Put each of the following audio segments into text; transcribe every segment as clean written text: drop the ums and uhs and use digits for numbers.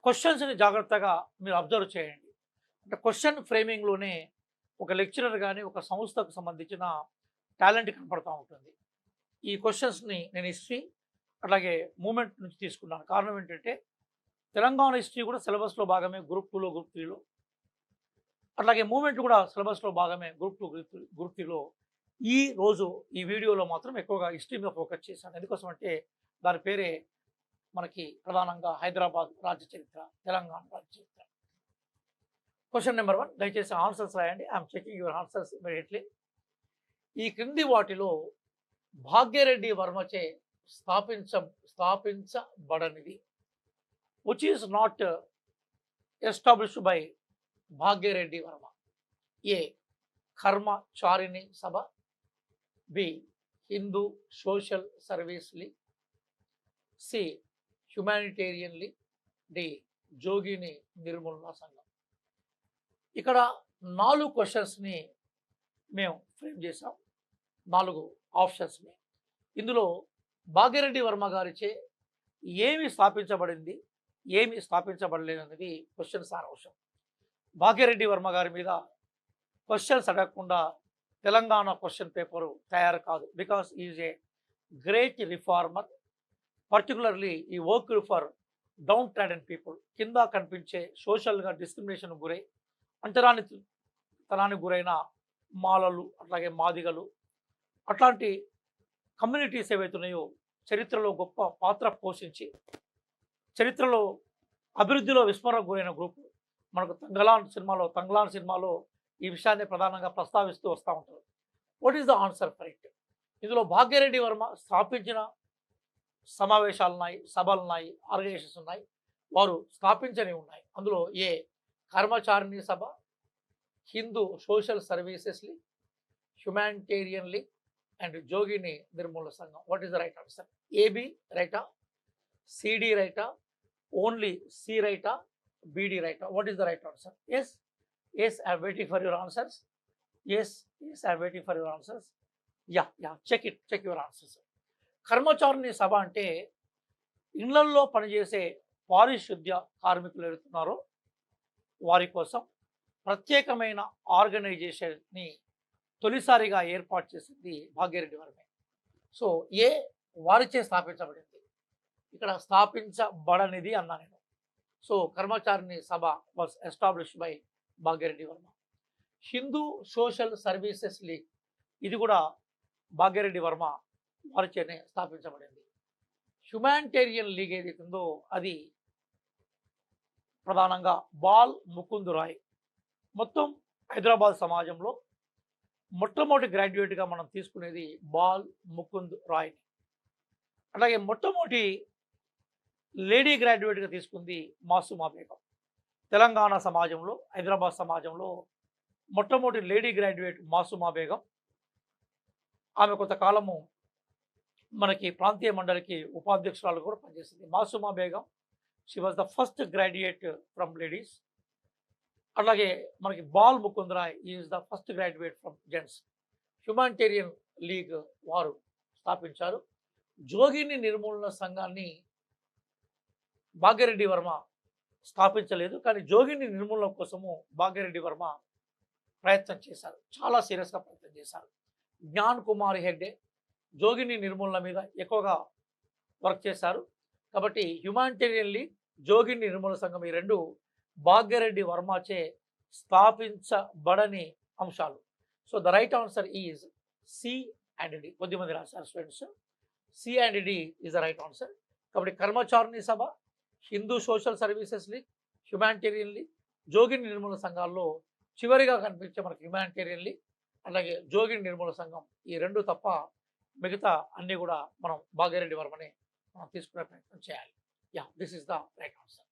క్వెషన్స్‌ని జాగ్రత్తగా మీరు అబ్జర్వ్ చేయండి. అంటే క్వెషన్ ఫ్రేమింగ్‌లోనే ఒక లెక్చరర్ గాని, ఒక సంస్థకు సంబంధించిన టాలెంట్ కనపడతా ఉంటుంది. ఈ క్వెషన్స్‌ని నేను హిస్టరీ అట్లాగే మూవ్‌మెంట్ నుంచి తీసుకున్నాను. కారణం ఏంటంటే, తెలంగాణ హిస్టరీ కూడా సిలబస్‌లో భాగమే గ్రూప్ 2లో, గ్రూప్ 3లో. అట్లాగే మూవ్‌మెంట్ కూడా సిలబస్‌లో భాగమే గ్రూప్ 2, గ్రూప్ 3లో. ఈ రోజు ఈ వీడియోలో మాత్రం ఎక్కువగా హిస్టరీ మీద ఫోకస్ చేశాను. ఎందుకోసం అంటే దాని పేరే మనకి ప్రధానంగా హైదరాబాద్ రాజ్య చరిత్ర, తెలంగాణ రాజ్య చరిత్ర. క్వెషన్ నెంబర్ 1 దయచేసి ఆన్సర్స్ రాయండి. I am checking your answers immediately. ఈ క్రింది వాటిలో భాగ్యరెడ్డి వర్మచే స్థాపించబడనిది which is not established by Bhagya Reddy Varma. A Karmacharini Sabha, B Hindu social service league, C humanitarian league, D Jogini Nirmoolana సంఘం. ఇక్కడ 4 క్వశ్చన్స్ని మేము ఫ్రేమ్ చేసాం, 4 ఆప్షన్స్ని. ఇందులో భాగ్యరెడ్డి వర్మ గారిచే ఏమి స్థాపించబడింది, ఏమి స్థాపించబడలేదు అనేది క్వశ్చన్ సారాంశం. భాగ్యరెడ్డి వర్మ గారి మీద క్వశ్చన్స్ అడగకుండా తెలంగాణ క్వశ్చన్ పేపరు తయారు కాదు. Because is a great reformer. Particularly he work for down trodden people, కింద కనిపించే సోషల్గా డిస్క్రిమినేషన్ గురై తనానికి గురైన మాలలు, అట్లాగే మాదిగలు, అట్లాంటి కమ్యూనిటీస్ ఏవైతున్నాయో చరిత్రలో గొప్ప పాత్ర పోషించి చరిత్రలో అభివృద్ధిలో విస్మరణకు గురైన గ్రూపు. మనకు తంగలాన్ సినిమాలో ఈ విషయాన్ని ప్రధానంగా ప్రస్తావిస్తూ వస్తూ ఉంటారు. What is the answer for it? ఇందులో భాగ్యరెడ్డి వర్మ స్థాపించిన సమావేశాలు ఉన్నాయి, సభలు ఉన్నాయి, ఆర్గనైజేషన్స్ ఉన్నాయి, వారు స్థాపించనివి ఉన్నాయి. అందులో A Karmacharini Sabha, Hindu social services league, humanitarian league and Jogini Nirmoolana Sangham. What is the right answer? AB రైటా, సిడి రైటా, ఓన్లీ సి రైటా, బిడి రైటా? What is the right answer? Yes I am waiting for your answers. Yes I am waiting for your answers. Check your answers. Karmacharini Sabha అంటే ఇళ్లల్లో పనిచేసే పారిశుద్ధ్య కార్మికులు ఎవరుతున్నారో వారి కోసం ప్రత్యేకమైన ఆర్గనైజేషన్ని తొలిసారిగా ఏర్పాటు చేసింది భాగ్యరెడ్డి వర్మే. సో వారిచే స్థాపించబడింది. ఇక్కడ స్థాపించబడనిది అన్నా నేను. So Karmacharini Sabha was established by Bhagya Reddy Varma. Hindu social services League, ఇది కూడా భాగ్యరెడ్డి వర్మ వారిచేనే స్థాపించబడింది. హ్యుమానిటేరియన్ లీగ్ ఏదైతే ఉందో అది ప్రధానంగా బాల్ ముకుంద్ రాయ్. మొత్తం హైదరాబాద్ సమాజంలో మొట్టమొదటి గ్రాడ్యుయేట్గా మనం తీసుకునేది బాల్ ముకుంద్ రాయ్. అలాగే మొట్టమొదటి లేడీ గ్రాడ్యుయేట్గా తీసుకుంది మాసుమా బేగం. తెలంగాణ సమాజంలో, హైదరాబాద్ సమాజంలో మొట్టమొదటి లేడీ గ్రాడ్యుయేట్ మాసుమా బేగం. ఆమె కొంతకాలము మనకి ప్రాంతీయ మండలికి ఉపాధ్యక్షురాలు కూడా పనిచేసింది. Masuma Begum, she was the first graduate from ladies. అలాగే మనకి Bal Mukund Rai is the first graduate from gents. Humanitarian league వారు స్థాపించారు. జోగిని నిర్మూలన సంఘాన్ని భాగ్యరెడ్డి వర్మ స్థాపించలేదు, కానీ జోగిని నిర్మూలన కోసము భాగ్యరెడ్డి వర్మ ప్రయత్నం చేశారు, చాలా సీరియస్గా ప్రయత్నం చేశారు. జ్ఞాన్ కుమార్ హెగ్డే జోగిని నిర్మూలన మీద ఎక్కువగా వర్క్ చేశారు. కాబట్టి హ్యుమానిటేరియన్ లీగ్, జోగిని నిర్మూలన సంఘం ఈ రెండు భాగ్యరెడ్డి వర్మచే స్థాపించబడని అంశాలు. So the right answer is C and D. కొద్దిమంది రాశారు students. C and D is the right answer. కాబట్టి Karmacharini Sabha, Hindu social services league, humanitarian League, జోగిని నిర్మూలన సంఘాల్లో చివరిగా కనిపించే మనకి హ్యుమానిటేరియన్ లీగ్ అలాగే జోగిని నిర్మూలన సంఘం, ఈ రెండు తప్ప మిగతా అన్నీ కూడా మనం భాగ్యరెడ్డి వర్మని మనం తీసుకునే ప్రయత్నం చేయాలి. This is the right answer.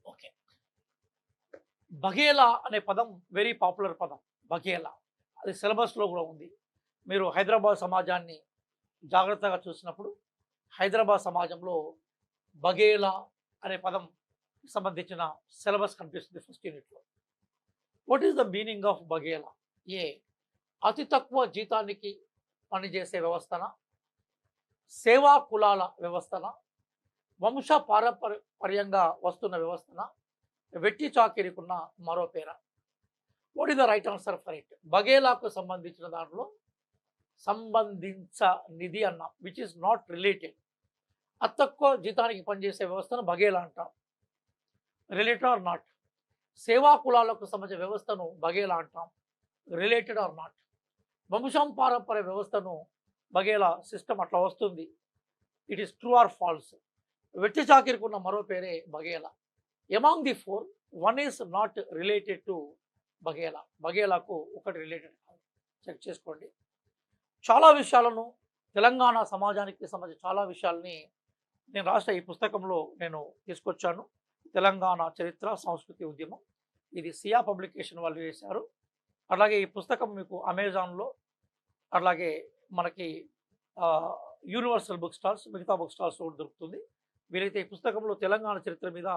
Okay, Baghela అనే పదం వెరీ పాపులర్ పదం. బఘేలా అది సిలబస్లో కూడా ఉంది. మీరు హైదరాబాద్ సమాజాన్ని జాగ్రత్తగా చూసినప్పుడు హైదరాబాద్ సమాజంలో బఘేలా అనే పదం సంబంధించిన సిలబస్ కనిపిస్తుంది ఫస్ట్ యూనిట్లో. What is the meaning of Baghela? A అతి తక్కువ జీతానికి పనిచేసే వ్యవస్థన, సేవా కులాల వ్యవస్థన, వంశ పారంపర్యంగా వస్తున్న వ్యవస్థన వెట్టి చాకిరికున్న మరో పేర. What is the right answer for it? బఘేలాకు సంబంధించిన దాంట్లో సంబంధించనిది అన్నాం, విచ్ ఇస్ నాట్ రిలేటెడ్. అతి తక్కువ జీతానికి పనిచేసే వ్యవస్థను బఘేలా అంటాం. Related or not. సేవా కులాలకు సంబంధించిన వ్యవస్థను బఘేలా అంటాం. Related or not. వంశం పారంపర్య వ్యవస్థను బఘేలా సిస్టమ్ అట్లా వస్తుంది. It is true or false. వెట్టి చాకిరికున్న మరో పేరే Baghela. Among the four, one is not related to Baghela. బఘేలాకు ఒకటి రిలేటెడ్ కాదు. చెక్ చేసుకోండి. చాలా విషయాలను తెలంగాణ సమాజానికి సంబంధించిన చాలా విషయాల్ని నేను రాష్ట్ర ఈ పుస్తకంలో నేను తీసుకొచ్చాను. తెలంగాణ చరిత్ర సంస్కృతి ఉద్యమం. ఇది సియా పబ్లికేషన్ వాళ్ళు వేశారు. అలాగే ఈ పుస్తకం మీకు అమెజాన్లో, అలాగే మనకి యూనివర్సల్ బుక్ స్టాల్స్, మిగతా బుక్ స్టాల్స్ కూడా దొరుకుతుంది. వీలైతే ఈ పుస్తకంలో తెలంగాణ చరిత్ర మీద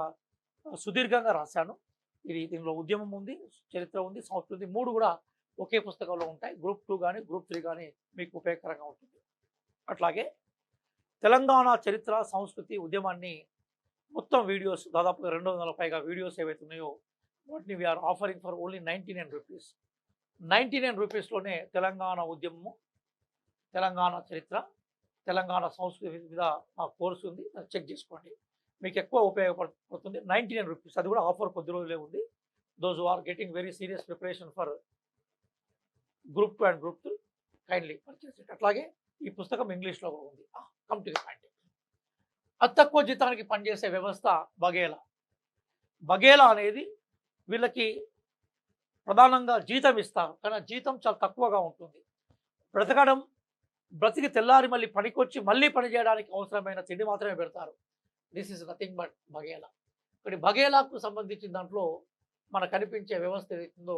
సుదీర్ఘంగా రాశాను. దీనిలో ఉద్యమం ఉంది, చరిత్ర ఉంది, సంస్కృతి, మూడు కూడా ఒకే పుస్తకంలో ఉంటాయి. గ్రూప్ 2 కానీ గ్రూప్ 3 కానీ మీకు ఉపయోగకరంగా ఉంటుంది. అట్లాగే తెలంగాణ చరిత్ర సంస్కృతి ఉద్యమాన్ని మొత్తం వీడియోస్, దాదాపు 200 పైగా వీడియోస్ ఏవైతే ఉన్నాయో వాటిని we are offering for only 99 rupees. 99 రూపీస్లోనే తెలంగాణ ఉద్యమము, తెలంగాణ చరిత్ర, తెలంగాణ సంస్కృతి మీద ఆ కోర్సు ఉంది. అది చెక్ చేసుకోండి, మీకు ఎక్కువ ఉపయోగపడుతుంది. 99 రూపీస్. అది కూడా ఆఫర్ కొద్ది రోజులే ఉంది. Those who are getting very serious preparation for group 2 and group 3 kindly purchase it. అట్లాగే ఈ పుస్తకం ఇంగ్లీష్లో కూడా ఉంది. Come to the point. అతి తక్కువ జీతానికి పనిచేసే వ్యవస్థ బఘేలా. బఘేలా అనేది వీళ్ళకి ప్రధానంగా జీతం ఇస్తారు, కానీ జీతం చాలా తక్కువగా ఉంటుంది. బ్రతికి తెల్లారి మళ్ళీ పనికొచ్చి మళ్ళీ పని చేయడానికి అవసరమైన తిండి మాత్రమే పెడతారు. This is nothing but Baghela. ఇక్కడ బఘేలాకు సంబంధించిన దాంట్లో మనకు కనిపించే వ్యవస్థ ఏదైతుందో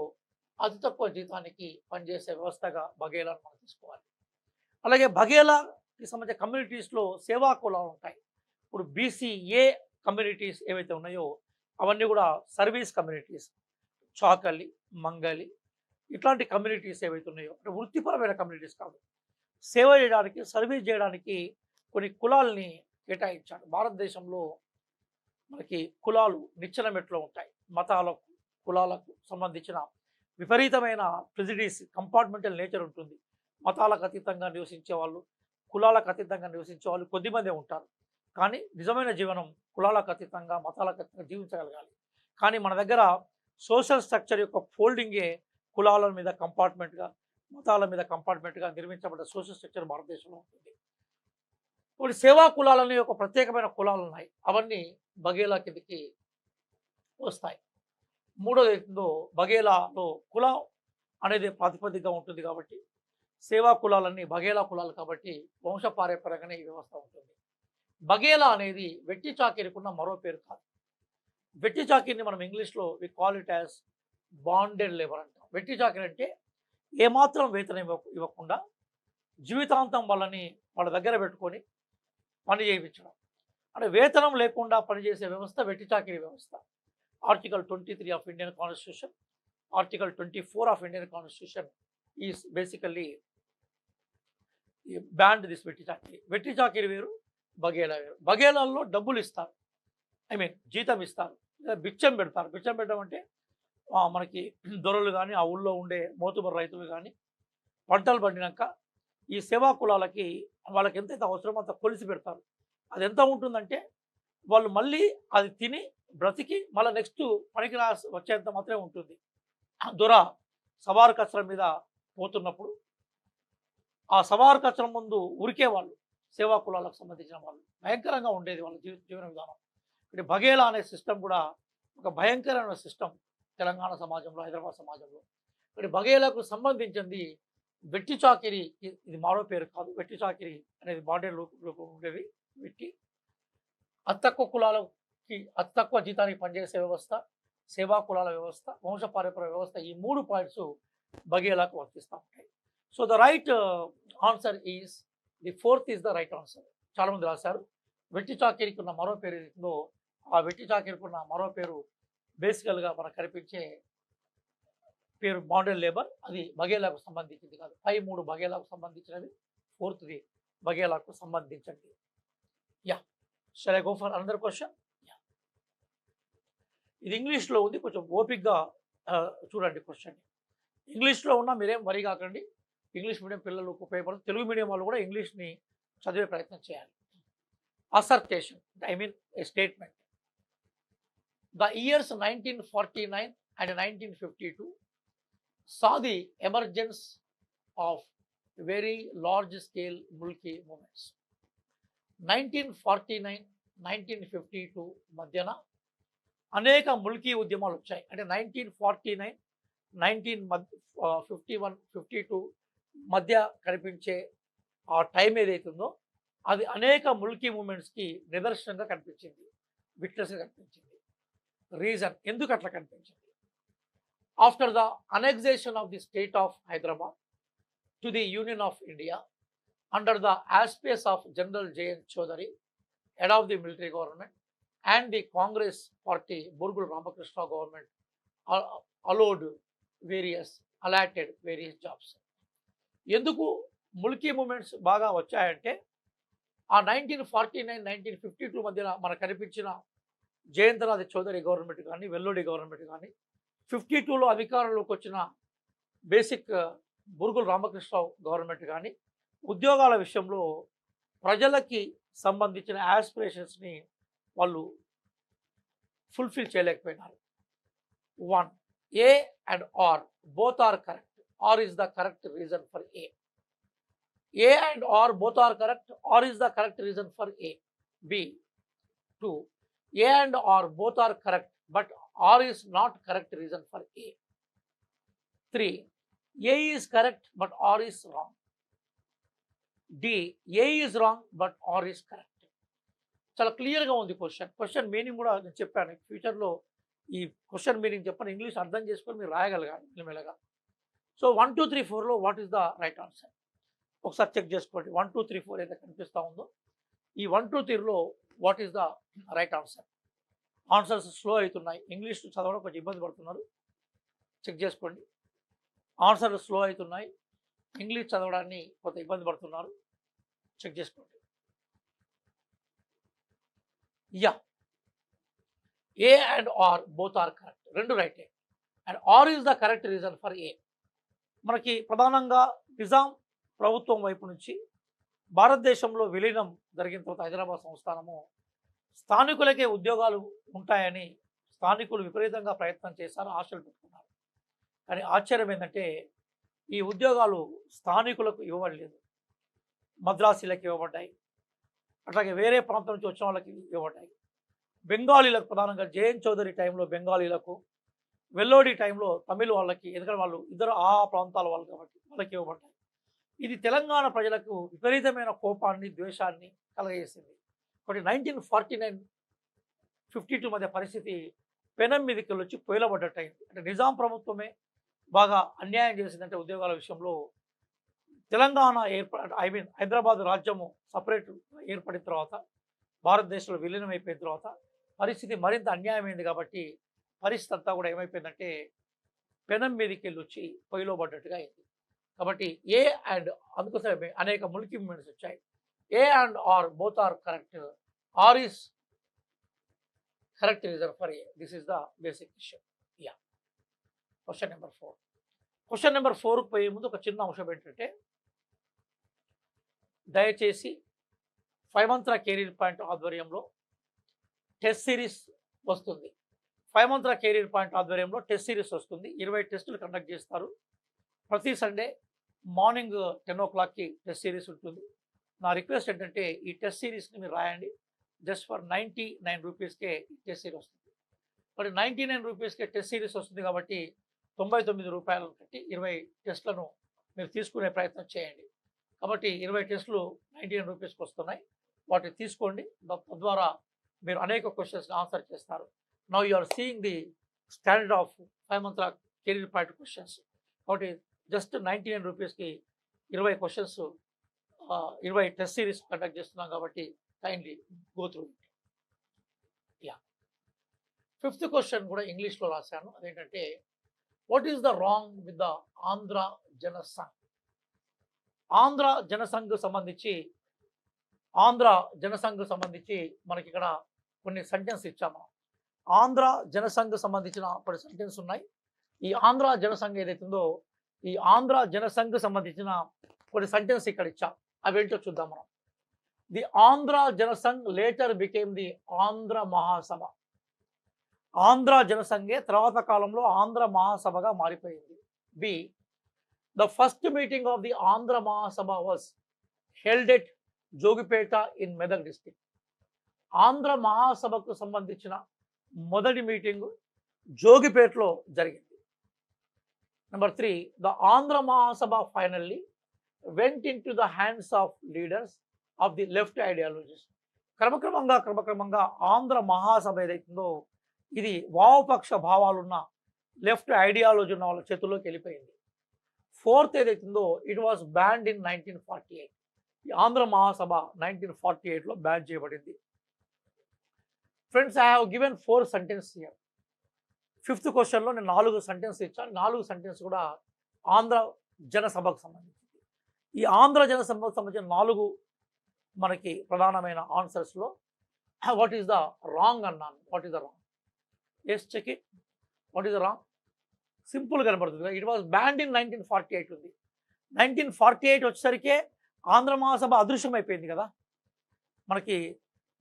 అతి తక్కువ జీతానికి పనిచేసే వ్యవస్థగా బఘేలాను మనం తీసుకోవాలి. అలాగే బఘేలాకి సంబంధించిన కమ్యూనిటీస్లో సేవా కులాలు ఉంటాయి. ఇప్పుడు బీసీఏ కమ్యూనిటీస్ ఏవైతే ఉన్నాయో అవన్నీ కూడా సర్వీస్ కమ్యూనిటీస్. చాకలి, మంగలి ఇట్లాంటి కమ్యూనిటీస్ ఏవైతే ఉన్నాయో అంటే వృత్తిపరమైన కమ్యూనిటీస్ కాదు, సేవ చేయడానికి, సర్వీస్ చేయడానికి కొన్ని కులాల్ని కేటాయించాడు. భారతదేశంలో మనకి కులాలు నిచ్చెన మెట్లో ఉంటాయి. మతాలకు, కులాలకు సంబంధించిన విపరీతమైన ప్రెజిడీస్, కంపార్ట్మెంటల్ నేచర్ ఉంటుంది. మతాలకు అతీతంగా నివసించే వాళ్ళు, కులాలకు అతీతంగా నివసించే వాళ్ళు కొద్దిమందే ఉంటారు. కానీ నిజమైన జీవనం కులాలకు అతీతంగా, మతాలకు అతీతంగా జీవించగలగాలి. కానీ మన దగ్గర సోషల్ స్ట్రక్చర్ యొక్క ఫోల్డింగే కులాల మీద కంపార్ట్మెంట్గా, మతాల మీద కంపార్ట్మెంట్గా నిర్మించబడ్డ సోషల్ స్ట్రక్చర్ భారతదేశంలో ఉంటుంది. ఇప్పుడు సేవా కులాలని ఒక ప్రత్యేకమైన కులాలు ఉన్నాయి. అవన్నీ బఘేలా కిందకి వస్తాయి. మూడోది ఏంటో బఘేలాలో కులం అనేది ప్రాతిపదికగా ఉంటుంది కాబట్టి సేవా కులాలన్నీ బఘేలా కులాలు కాబట్టి వంశపారంపర్యంగానే ఈ వ్యవస్థ ఉంటుంది. బఘేలా అనేది వెట్టి చాకిరికున్న మరో పేరు కాదు. వెట్టి చాకిరిని మనం ఇంగ్లీష్లో we call it as bonded labour అంటాం. వెట్టి చాకిరి అంటే ఏమాత్రం వేతనం ఇవ్వకుండా జీవితాంతం వాళ్ళ దగ్గర పెట్టుకొని పని చేయించడం. అంటే వేతనం లేకుండా పనిచేసే వ్యవస్థ వెట్టి చాకిరి వ్యవస్థ. Article 23 of Indian constitution, article 24 of Indian constitution is basically band this వెట్టి చాకిరి. వెట్టి చాకిరి వేరు, బఘేలా వేరు. బఘేలాల్లో డబ్బులు ఇస్తారు, జీతం ఇస్తారు, బిచ్చం పెడతారు. బిచ్చం పెట్టడం అంటే మనకి దొరలు కానీ, ఆ ఊళ్ళో ఉండే మోతుబరు రైతులు కానీ పంటలు పండినాక ఈ సేవా కులాలకి వాళ్ళకి ఎంతైతే అవసరమో అంత కొలిసి పెడతారు. అది ఎంత ఉంటుందంటే వాళ్ళు మళ్ళీ అది తిని బ్రతికి మళ్ళీ నెక్స్ట్ పనికి వచ్చేంత మాత్రమే ఉంటుంది. దొర సవారు కచ్చరం మీద పోతున్నప్పుడు ఆ సవారు కచ్చరం ముందు ఉరికేవాళ్ళు సేవా కులాలకు సంబంధించిన వాళ్ళు. భయంకరంగా ఉండేది వాళ్ళ జీవన విధానం. ఇక్కడ బఘేలా అనే సిస్టమ్ కూడా ఒక భయంకరమైన సిస్టమ్ తెలంగాణ సమాజంలో, హైదరాబాద్ సమాజంలో. ఇక్కడ బఘేలాకు సంబంధించింది వెట్టి చాకిరి. ఇది మరో పేరు కాదు. వెట్టి చాకిరి అనేది బాండెడ్ రూపం ఉండేది. వెట్టి అతి తక్కువ కులాలకి అతి తక్కువ జీతానికి పనిచేసే వ్యవస్థ, సేవా కులాల వ్యవస్థ, వంశపారంపర్య వ్యవస్థ, ఈ 3 పాయింట్స్ బఘేలాకు వర్తిస్తూ ఉంటాయి. So the right answer is the 4th is the right answer. చాలామంది రాశారు. వెట్టి చాకిరికి ఉన్న మరో పేరు ఏదో ఆ వెట్టి చాకిరికి ఉన్న మరో పేరు బేసికల్గా మనకు కనిపించే పేరు బాండెడ్ లేబర్. అది బఘేలాకు సంబంధించింది కాదు. పై 3 బఘేలాకు సంబంధించినవి, 4th బఘేలాకు సంబంధించండి. Yeah, shall I go for another question? ఇది ఇంగ్లీష్లో ఉంది, కొంచెం ఓపిక్గా చూడండి క్వశ్చన్. ఇంగ్లీష్లో ఉన్న మీరేం వరి కాకండి, ఇంగ్లీష్ మీడియం పిల్లలకు ఉపయోగపడుతుంది. తెలుగు మీడియం వాళ్ళు కూడా ఇంగ్లీష్ని చదివే ప్రయత్నం చేయాలి. Assertion, I mean a statement. The years 1949 and 1952 saw the emergence of very large-scale mulki movements. 1949-1952 మధ్యన అనేక ముల్కీ ఉద్యమాలు వచ్చాయి. అంటే 1949, 1951-52 మధ్య కనిపించే ఆ టైం ఏదైతుందో అది అనేక ముల్కీ మూమెంట్స్కి నిదర్శనంగా కనిపించింది, విట్నెస్గా కనిపించింది. రీజన్ ఎందుకు అట్లా కనిపించింది? After the annexation of the state of Hyderabad to the union of India under the auspices of general JN Chaudhuri, head of the military government, and the Congress party, Burgul Ramakrishna government allotted various jobs. ఎందుకు Mulki moments బాగా వచ్చాయంటే ఆ 1949-1952 మధ్యన మనకు కనిపించిన జయంతనాథ్ Chowdary government కానీ, Vellodi government కానీ, 52లో అధికారంలోకి వచ్చిన బేసిక్ బురుగుల్ రామకృష్ణ గవర్నమెంట్ కానీ ఉద్యోగాల విషయంలో ప్రజలకి సంబంధించిన యాస్పిరేషన్స్ని వాళ్ళు fulfil చేయలేకపోయినారు. 1. A and R both are correct. R is the correct reason for A. A and R both are correct. R is the correct reason for A. B. 2. A and R both are correct, but R is not correct reason for A. 3. A is correct, but R is wrong. D. A is wrong, but R is correct. చాలా క్లియర్గా ఉంది question meaning కూడా నేను చెప్పాను. ఫ్యూచర్లో ఈ question meaning చెప్పాను, English అర్థం చేసుకొని మీరు రాయగలగాలి మెల్లమెల్లగా. సో 1, 2, 3, 4లో what is the right answer ఒకసారి చెక్ చేసుకోండి. 1, 2, 3, 4 ఏదైతే కనిపిస్తూ ఉందో ఈ 1, 2, 3లో what is the right answer? Answers slow అవుతున్నాయి, ఇంగ్లీష్ చదవడం కొంచెం ఇబ్బంది పడుతున్నారు, చెక్ చేసుకోండి. ఆన్సర్లు స్లో అవుతున్నాయి, ఇంగ్లీష్ చదవడాన్ని కొంత ఇబ్బంది పడుతున్నారు, చెక్ చేసుకోండి. Yeah, A and R both are correct, రెండు రైటే. And R is the correct reason for A. మనకి ప్రధానంగా నిజాం ప్రభుత్వం వైపు నుంచి భారతదేశంలో విలీనం జరిగిన తర్వాత హైదరాబాద్ సంస్థానము స్థానికులకే ఉద్యోగాలు ఉంటాయని స్థానికులు విపరీతంగా ప్రయత్నం చేశారు, ఆశలు పెట్టుకున్నారు. కానీ ఆశ్చర్యం ఏంటంటే ఈ ఉద్యోగాలు స్థానికులకు ఇవ్వబడలేదు, మద్రాసీలకు ఇవ్వబడ్డాయి, అట్లాగే వేరే ప్రాంతం నుంచి వచ్చిన వాళ్ళకి ఇవ్వబడ్డాయి. బెంగాలీలకు ప్రధానంగా జేఎన్ చౌదరి టైంలో బెంగాలీలకు, వెల్లోడి టైంలో తమిళ వాళ్ళకి, ఎందుకంటే వాళ్ళు ఇద్దరు ఆ ప్రాంతాల వాళ్ళు కాబట్టి వాళ్ళకి ఇవ్వబడ్డాయి. ఇది తెలంగాణ ప్రజలకు విపరీతమైన కోపాన్ని, ద్వేషాన్ని కలగజేసింది. కాబట్టి 1949-52 మధ్య పరిస్థితి పెనం మీదకి వచ్చి పొయలబడ్డట్టు అయింది. అంటే నిజాం ప్రభుత్వమే బాగా అన్యాయం చేసిందంటే ఉద్యోగాల విషయంలో. తెలంగాణ హైదరాబాద్ రాజ్యము సపరేట్ ఏర్పడిన తర్వాత, భారతదేశంలో విలీనం అయిపోయిన తర్వాత పరిస్థితి మరింత అన్యాయమైంది. కాబట్టి పరిస్థితి అంతా కూడా ఏమైపోయిందంటే పెనం మీదకి వచ్చి పొయ్యిలో పడ్డట్టుగా అయింది. కాబట్టి ఏ అండ్ అందుకోసమే అనేక ముల్కీ మూమెంట్స్ వచ్చాయి. A and R both are correct, R is correct reason for A. This is the basic issue. Yeah, question number 4. Question number 4కు పోయే ముందు ఒక చిన్న అంశం ఏంటంటే దయచేసి 5 మంత్ర కెరీర్ పాయింట్ ఆధ్వర్యంలో టెస్ట్ సిరీస్ వస్తుంది. 5 మంత్ర కెరీర్ పాయింట్ ఆధ్వర్యంలో టెస్ట్ సిరీస్ వస్తుంది. 20 టెస్టులు కండక్ట్ చేస్తారు. ప్రతి సండే మార్నింగ్ 10 o'clockకి టెస్ట్ సిరీస్ ఉంటుంది. నా రిక్వెస్ట్ ఏంటంటే ఈ టెస్ట్ సిరీస్ని మీరు రాయండి. జస్ట్ ఫర్ 99 రూపీస్కే టెస్ట్ సిరీస్ వస్తుంది. మరి 99 రూపీస్కే టెస్ట్ సిరీస్ వస్తుంది కాబట్టి 99 రూపాయలను కట్టి 20 టెస్టులను మీరు తీసుకునే ప్రయత్నం చేయండి. కాబట్టి 20 టెస్టులు 99 రూపీస్కి వస్తున్నాయి, వాటిని తీసుకోండి. తద్వారా మీరు అనేక క్వశ్చన్స్ని ఆన్సర్ చేస్తారు. Now you are seeing the standard of 5 Mantra career Point questions. కాబట్టి జస్ట్ 99 రూపీస్కి 20 క్వశ్చన్స్, 20 టెస్ట్ సిరీస్ కండక్ట్ చేస్తున్నాం కాబట్టి kindly go through it. Yeah, 5th question కూడా ఇంగ్లీష్లో రాశాను. అదేంటంటే what is the wrong with the Andhra Jan Sangh? Andhra Jan Sangh సంబంధించి ఆంధ్ర జనసంఘ్ సంబంధించి మనకి ఇక్కడ కొన్ని సెంటెన్స్ ఇచ్చాము. ఆంధ్ర జనసంఘ్ సంబంధించిన కొన్ని సెంటెన్స్ ఉన్నాయి. ఈ ఆంధ్ర జనసంఘ్ ఏదైతే ఉందో ఈ ఆంధ్ర జనసంఘ్ సంబంధించిన కొన్ని సెంటెన్స్ ఇక్కడ ఇచ్చాం. అవేంటో చూద్దాం మనం. The Andhra Jana Sangh later became the Andhra Mahasabha. Andhra జనసంఘే తర్వాత కాలంలో ఆంధ్ర మహాసభగా మారిపోయింది. B the first meeting of the Andhra Mahasabha was held at Jogipet in Medak district. Andhra మహాసభకు సంబంధించిన మొదటి మీటింగు జోగిపేటలో జరిగింది. Number 3, the Andhra Mahasabha finally went in to the hands of leaders of the left ideologies. క్రమక్రమంగా ఆంధ్ర మహాసభ ఏదైతుందో ఇది వామపక్ష భావాలున్న లెఫ్ట్ ఐడియాలజీ ఉన్న వాళ్ళ చేతుల్లోకి వెళ్ళిపోయింది. 4th ఏదైతుందో ఇట్ వాజ్ బ్యాన్డ్ ఇన్ 1948. ఈ ఆంధ్ర మహాసభ 1948లో బ్యాన్ చేయబడింది. Friends, I have given 4 sentence here. 5th క్వశ్చన్లో నేను 4 సెంటెన్స్ ఇచ్చాను. 4 సెంటెన్స్ కూడా ఆంధ్ర జనసభకు సంబంధించింది. ఈ ఆంధ్ర జనసభకు సంబంధించిన 4 మనకి ప్రధానమైన ఆన్సర్స్లో వాట్ ఈస్ ద రాంగ్ అన్నాను. What is the wrong? Yes, check it. What is the wrong? Simple కనబడుతుంది కదా. ఇట్ వాజ్ బ్యాన్డ్ ఇన్ 1948 ఉంది. 1948 వచ్చేసరికే ఆంధ్ర మహాసభ అదృశ్యమైపోయింది కదా. మనకి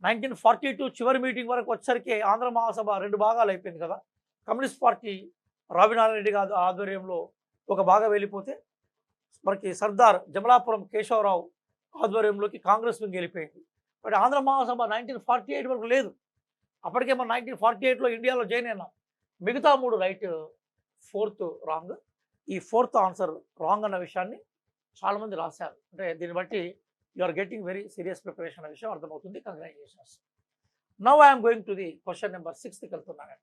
1942 చివరి మీటింగ్ వరకు వచ్చేసరికి ఆంధ్ర మహాసభ 2 భాగాలు అయిపోయింది కదా. కమ్యూనిస్ట్ పార్టీ రావినారాయణ రెడ్డి గారి ఆధ్వర్యంలో ఒక భాగం వెళ్ళిపోతే మనకి సర్దార్ జమలాపురం కేశవరావు ఆధ్వర్యంలోకి కాంగ్రెస్ వింగ్ వెళ్ళిపోయింది. బట్ ఆంధ్ర మహాసభ 1948 వరకు లేదు. అప్పటికే మనం 1948లో ఇండియాలో జాయిన్ అయినాం. మిగతా 3 రైట్, 4th రాంగ్. ఈ 4th ఆన్సర్ రాంగ్ అన్న విషయాన్ని చాలామంది రాశారు. అంటే దీన్ని బట్టి you are getting very serious preparation అనే విషయం అర్థమవుతుంది. Congratulations. Now I'm going to the question number 6కి వెళ్తున్నాను.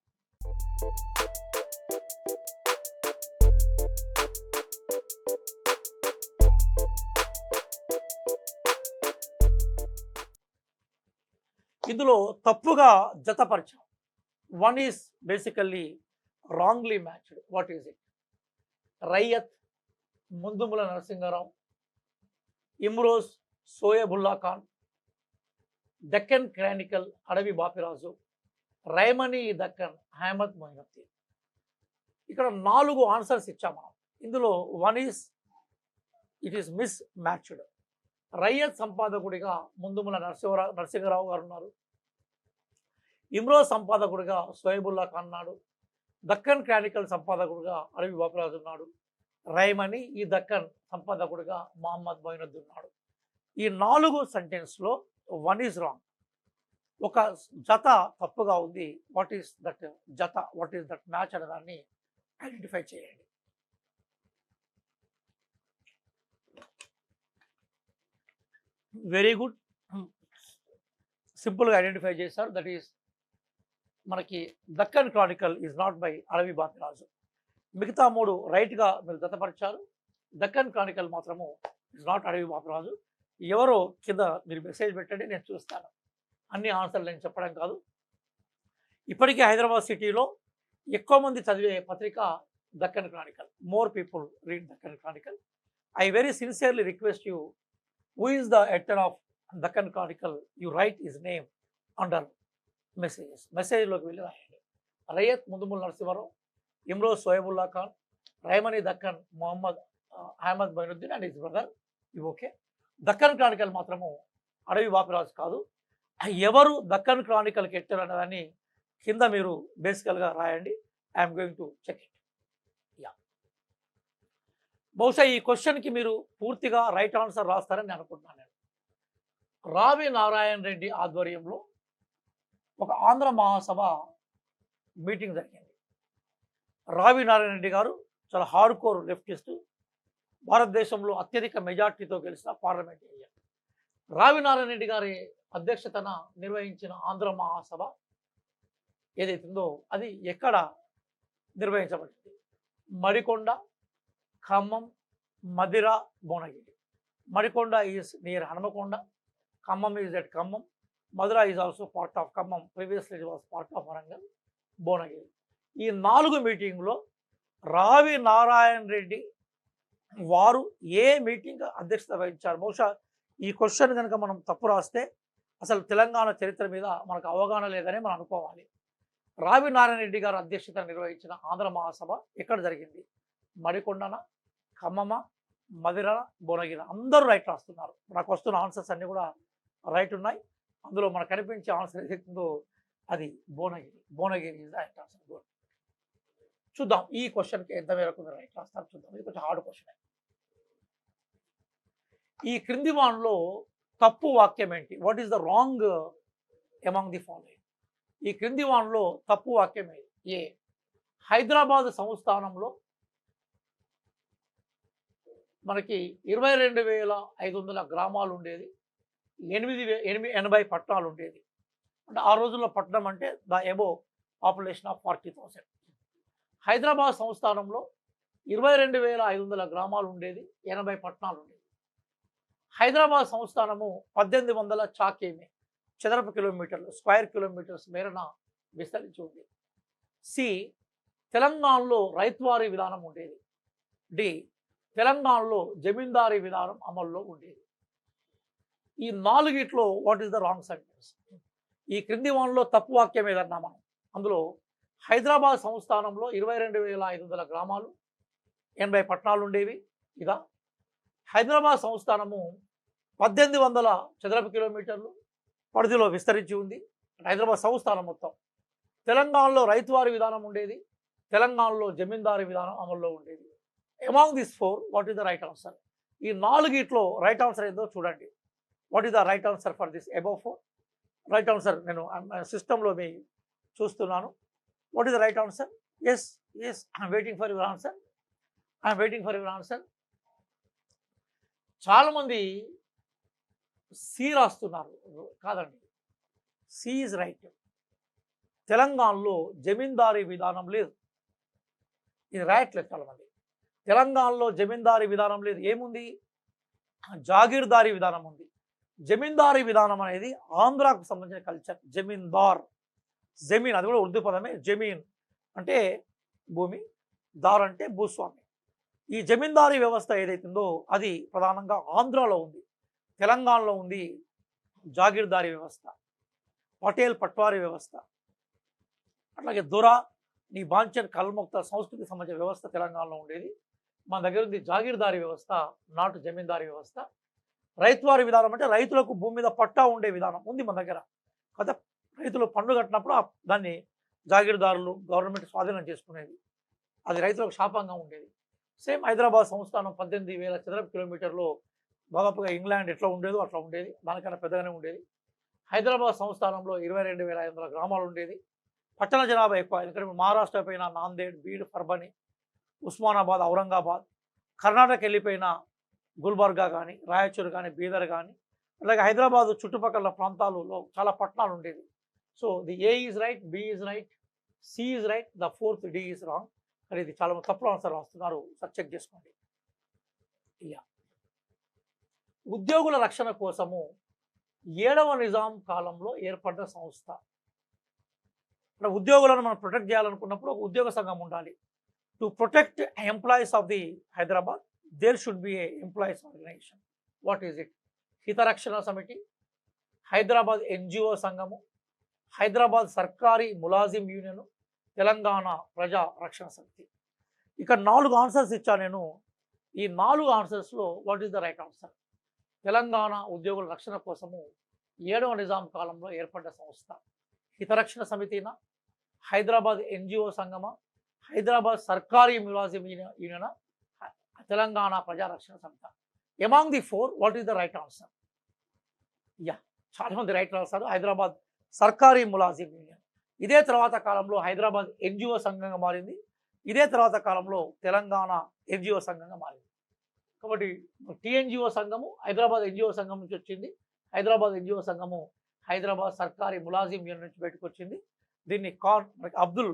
ఇందులో తప్పుగా జతపరిచాం. 1 is basically wrongly matched. What is it? Rayyat Mandumula Narasimha Rao, Imroz Shoebullah Khan, Deccan Chronicle Adavi Bapiraju, రైమనీ Deccan Ahmed Moinuddin. ఇక్కడ 4 ఆన్సర్స్ ఇచ్చాం మనం. ఇందులో 1 is it is mismatched. Rayyat సంపాదకుడిగా ముందుముల నరసింహరావు గారు ఉన్నారు. ఇమ్రోజ్ సంపాదకుడిగా సోయబుల్లా ఖాన్ ఉన్నాడు. దక్కన్ క్రానికల్ సంపాదకుడిగా అడవి బాపిరాజు ఉన్నాడు. రైమనీ ఈ దక్కన్ సంపాదకుడిగా మహమ్మద్ మొయినుద్దీన్ ఉన్నాడు. ఈ 4 సెంటెన్స్లో 1 ఈజ్ రాంగ్. ఒక జత తప్పుగా ఉంది. వాట్ ఈస్ దట్ జత? వాట్ ఈస్ దట్ మ్యాచ్ అనే దాన్ని ఐడెంటిఫై చేయండి. వెరీ గుడ్, సింపుల్గా ఐడెంటిఫై చేశారు. దట్ ఈస్ మనకి Deccan Chronicle is not by అడవి బాపిరాజు. మిగతా 3 రైట్గా మీరు జతపరిచారు. దక్కన్ క్రానికల్ మాత్రము ఇస్ నాట్ అడవి బాపిరాజు. ఎవరో కింద మీరు మెసేజ్ పెట్టండి, నేను చూస్తాను. అన్ని ఆన్సర్లు నేను చెప్పడం కాదు. ఇప్పటికీ హైదరాబాద్ సిటీలో ఎక్కువ మంది చదివే పత్రిక Deccan Chronicle. More people read Deccan Chronicle. I very sincerely request you, who is the editor of Deccan Chronicle, you write his name under messages. మెసేజ్లోకి వెళ్ళి రాయండి. రయ్యత్ ముందుముల నరసింహారావు, ఇమ్రోజ్ సోయబుల్లా ఖాన్, రైమనీ Deccan Ahmed Moinuddin and his brother. ఇవి ఓకే. దక్కన్ క్రానికల్ మాత్రము అడవి బాపిరాజు కాదు. ఎవరు దక్కన్ క్రానికల్కి ఎట్టారు అనేదాన్ని కింద మీరు బేసికల్గా రాయండి. I'm going to check it. Yeah, బహుశా ఈ క్వశ్చన్కి మీరు పూర్తిగా రైట్ ఆన్సర్ రాస్తారని నేను అనుకుంటున్నాను. నేను రావి నారాయణ రెడ్డి ఆధ్వర్యంలో ఒక ఆంధ్ర మహాసభ మీటింగ్ జరిగింది. రావి నారాయణ రెడ్డి గారు చాలా హార్డ్ కోర్ లెఫ్టిస్టు, భారతదేశంలో అత్యధిక మెజార్టీతో గెలిచిన పార్లమెంట్ ఏరియా. రావి నారాయణ రెడ్డి గారి అధ్యక్షతన నిర్వహించిన ఆంధ్ర మహాసభ ఏదైతుందో అది ఎక్కడ నిర్వహించబడింది? Madikonda, Khammam, Madhira, Bhuvanagiri. Madikonda is near Hanumakonda, Khammam is at Khammam, Madhura is also part of Khammam, previously it was part of Warangal, Bhuvanagiri. ఈ 4 మీటింగ్లో రావి నారాయణ రెడ్డి వారు ఏ మీటింగ్ అధ్యక్షత వహించారు? బహుశా ఈ క్వశ్చన్ కనుక మనం తప్పు రాస్తే అసలు తెలంగాణ చరిత్ర మీద మనకు అవగాహన లేదని మనం అనుకోవాలి. రావి నారాయణ రెడ్డి గారు అధ్యక్షతన నిర్వహించిన ఆంధ్ర మహాసభ ఎక్కడ జరిగింది? మరికొండన, ఖమ్మమ, మధిర, భువనగిరి. అందరూ రైట్ రాస్తున్నారు. నాకు వస్తున్న ఆన్సర్స్ అన్నీ కూడా రైట్ ఉన్నాయి. అందులో మనకు కనిపించే ఆన్సర్ ఏదైతుందో అది Bhuvanagiri. Bhuvanagiri is the right answer. Good. చూద్దాం ఈ క్వశ్చన్కి ఎంత మేరకు మీరు రైట్ రాస్తారు చూద్దాం. ఇది కొంచెం హార్డ్ క్వశ్చన్. ఈ క్రింది వాన్లో తప్పు వాక్యం ఏంటి? What is the wrong among the following? ఈ క్రింది వాన్లో తప్పు వాక్యం ఏంటి? ఏ, హైదరాబాద్ సంస్థానంలో మనకి 22,500 గ్రామాలు ఉండేది, 80 పట్టణాలు ఉండేది. అంటే ఆ రోజుల్లో పట్టణం అంటే the above population of 40,000. Hyderabad సంస్థానంలో 22,500 గ్రామాలు ఉండేది, 80 పట్టణాలు ఉండేది. హైదరాబాద్ సంస్థానము 1800 చాకేమి చదరపు కిలోమీటర్లు, స్క్వేర్ కిలోమీటర్స్ మేరన విస్తరించి ఉంది. సి, తెలంగాణలో రైతువారీ విధానం ఉండేది. డి, తెలంగాణలో జమీందారీ విధానం అమల్లో ఉండేది. ఈ నాలుగిట్లో what is the wrong sentence? ఈ క్రింది వాన్లో తప్పు వాక్యం ఏదన్నా మనం అందులో హైదరాబాద్ సంస్థానంలో 22,500 గ్రామాలు, 80 పట్టణాలు ఉండేవి ఇదా? హైదరాబాద్ సంస్థానము 1800 చదరపు కిలోమీటర్లు పరిధిలో విస్తరించి ఉంది. హైదరాబాద్ సంస్థానం మొత్తం. తెలంగాణలో రైతువారి విధానం ఉండేది, తెలంగాణలో జమీందారీ విధానం అమల్లో ఉండేది. Among this 4 what is the right answer? ఈ నాలుగిట్లో రైట్ ఆన్సర్ ఏదో చూడండి. What is the right answer for this above 4? Right answer నేను సిస్టంలో మీ చూస్తున్నాను. What is the right answer? Yes yes, I'm waiting for your answer. I'm waiting for your answer. చాలామంది C రాస్తున్నారు. కాదండి, సి ఈజ్ రైట్. తెలంగాణలో జమీందారీ విధానం లేదు. ఇది రాయట్లేదు చాలామంది. తెలంగాణలో జమీందారీ విధానం లేదు. ఏముంది? జాగీర్దారీ విధానం ఉంది. జమీందారీ విధానం అనేది ఆంధ్రాకు సంబంధించిన కల్చర్. జమీందార్, జమీన్ అది కూడా ఉర్దూ పదమే. జమీన్ అంటే భూమి, దార్ అంటే భూస్వామి. ఈ జమీందారీ వ్యవస్థ ఏదైతుందో అది ప్రధానంగా ఆంధ్రాలో ఉంది. తెలంగాణలో ఉంది జాగీర్దారీ వ్యవస్థ, పటేల్ పట్వారీ వ్యవస్థ, అట్లాగే దొరా, నీ బాంచన్ కల్ముక్త సంస్కృతికి సంబంధించిన వ్యవస్థ తెలంగాణలో ఉండేది. మన దగ్గర ఉంది జాగీర్దారీ వ్యవస్థ, నాటు జమీందారీ వ్యవస్థ. రైతువారి విధానం అంటే రైతులకు భూమి మీద పట్టా ఉండే విధానం ఉంది మన దగ్గర. కదా, రైతులు పన్ను కట్టినప్పుడు దాన్ని జాగీర్దారులు గవర్నమెంట్ స్వాధీనం చేసుకునేది. అది రైతులకు శాపంగా ఉండేది. సేమ్ హైదరాబాద్ సంస్థానం 18,000 చదరపు కిలోమీటర్లో దాదాపుగా ఇంగ్లాండ్ ఎట్లా ఉండేదో అట్లా ఉండేది, దానికన్నా పెద్దగానే ఉండేది. హైదరాబాద్ సంస్థానంలో 22,500 గ్రామాలు ఉండేది. పట్టణ జనాభా ఎక్కువ. ఎందుకంటే మహారాష్ట్ర పైన నాందేడ్, బీడ్, పర్బని, ఉస్మానాబాద్, ఔరంగాబాద్, కర్ణాటక వెళ్ళిపోయిన గుల్బర్గా కానీ, రాయచూరు కానీ, బీదర్ కానీ, అలాగే హైదరాబాద్ చుట్టుపక్కల ప్రాంతాలలో చాలా పట్టణాలు ఉండేది. So the A is right, B is right, C is right, the 4th D is wrong. కానీ ఇది చాలా తప్పులు ఆన్సర్ రాస్తున్నారు, సార్ చెక్ చేసుకోండి. యా, ఉద్యోగుల రక్షణ కోసము 7వ నిజాం కాలంలో ఏర్పడ్డ సంస్థ. అంటే ఉద్యోగులను మనం ప్రొటెక్ట్ చేయాలనుకున్నప్పుడు ఒక ఉద్యోగ సంఘం ఉండాలి. To protect employees of the Hyderabad there should be a employees organisation. What is it? Hitarakshana Samiti, Hyderabad NGO సంఘము, హైదరాబాద్ సర్కారీ ములాజిం యూనియన్, తెలంగాణ ప్రజా రక్షణ సమితి. ఇక్కడ 4 ఆన్సర్స్ ఇచ్చా నేను. ఈ 4 ఆన్సర్స్లో what is the right answer? Telangana ఉద్యోగుల రక్షణ కోసము 7వ నిజాం కాలంలో ఏర్పడ్డ సంస్థ హితరక్షణ సమితినా, హైదరాబాద్ ఎన్జిఓ సంఘమా, హైదరాబాద్ సర్కారీ ములాజిం యూనియన్, తెలంగాణ ప్రజా రక్షణ సమితి. Among the 4 what is the right answer? Yeah, చాలామంది రైట్ రాస్తారు. హైదరాబాద్ సర్కారీ ములాజిం యూనియన్. ఇదే తర్వాత కాలంలో హైదరాబాద్ ఎన్జిఓ సంఘంగా మారింది. ఇదే తర్వాత కాలంలో తెలంగాణ ఎన్జిఓ సంఘంగా మారింది. కాబట్టి టీఎన్జిఓ సంఘము హైదరాబాద్ ఎన్జిఓ సంఘం నుంచి వచ్చింది. హైదరాబాద్ ఎన్జిఓ సంఘము హైదరాబాద్ సర్కారీ ములాజిం యూనియన్ నుంచి బయటకు వచ్చింది. దీన్ని మనకి అబ్దుల్